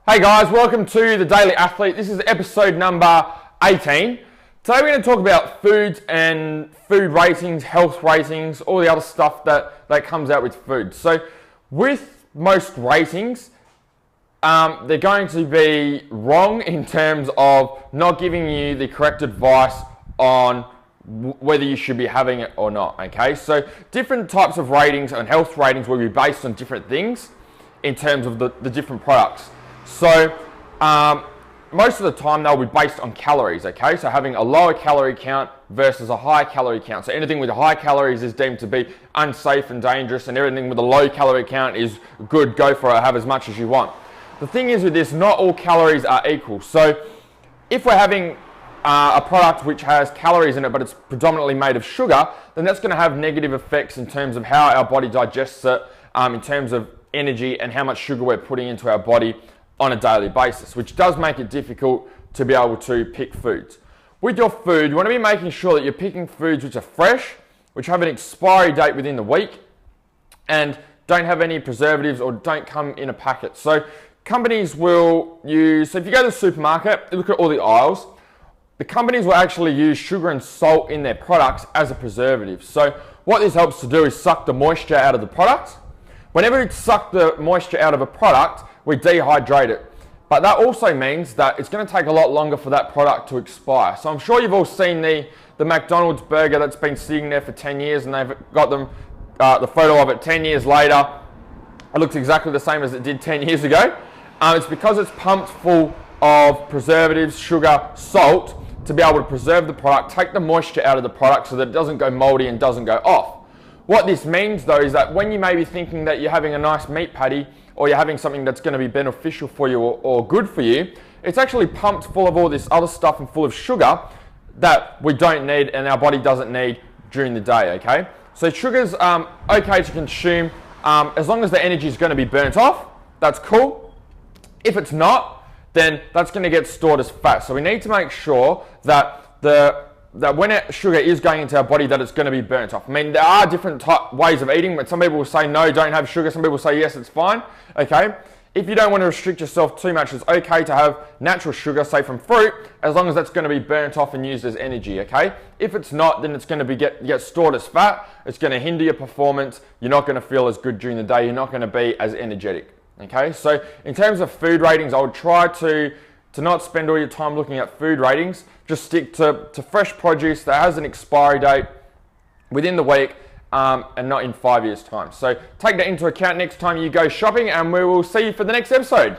Hey guys, welcome to The Daily Athlete. This is episode number 18. Today we're going to talk about foods and food ratings, health ratings, all the other stuff that comes out with food. So with most ratings, they're going to be wrong in terms of not giving you the correct advice on whether you should be having it or not, okay? So different types of ratings and health ratings will be based on different things in terms of the different products. So most of the time they'll be based on calories, okay? So having a lower calorie count versus a high calorie count. So anything with high calories is deemed to be unsafe and dangerous, and everything with a low calorie count is good, go for it, have as much as you want. The thing is with this, not all calories are equal. So if we're having a product which has calories in it, but it's predominantly made of sugar, then that's going to have negative effects in terms of how our body digests it, in terms of energy and how much sugar we're putting into our body on a daily basis, which does make it difficult to be able to pick foods. With your food, you want to be making sure that you're picking foods which are fresh, which have an expiry date within the week, and don't have any preservatives or don't come in a packet. So companies will use, so if you go to the supermarket, look at all the aisles, the companies will actually use sugar and salt in their products as a preservative. So what this helps to do is suck the moisture out of the product. Whenever you suck the moisture out of a product, we dehydrate it. But that also means that it's going to take a lot longer for that product to expire. So I'm sure you've all seen the McDonald's burger that's been sitting there for 10 years and they've got them the photo of it 10 years later. It looks exactly the same as it did 10 years ago. It's because it's pumped full of preservatives, sugar, salt to be able to preserve the product, take the moisture out of the product so that it doesn't go moldy and doesn't go off. What this means though is that when you may be thinking that you're having a nice meat patty or you're having something that's going to be beneficial for you or good for you, it's actually pumped full of all this other stuff and full of sugar that we don't need and our body doesn't need during the day, okay? So sugar's okay to consume as long as the energy is going to be burnt off, that's cool. If it's not, then that's going to get stored as fat. So we need to make sure that when sugar is going into our body, that it's going to be burnt off. I mean, there are different ways of eating, but some people will say no, don't have sugar. Some people say yes, it's fine. Okay. If you don't want to restrict yourself too much, it's okay to have natural sugar, say from fruit, as long as that's going to be burnt off and used as energy. Okay. If it's not, then it's going to be get stored as fat. It's going to hinder your performance. You're not going to feel as good during the day. You're not going to be as energetic. Okay. So in terms of food ratings, I would try to not spend all your time looking at food ratings. Just stick to fresh produce that has an expiry date within the week and not in 5 years' time. So take that into account next time you go shopping, and we will see you for the next episode.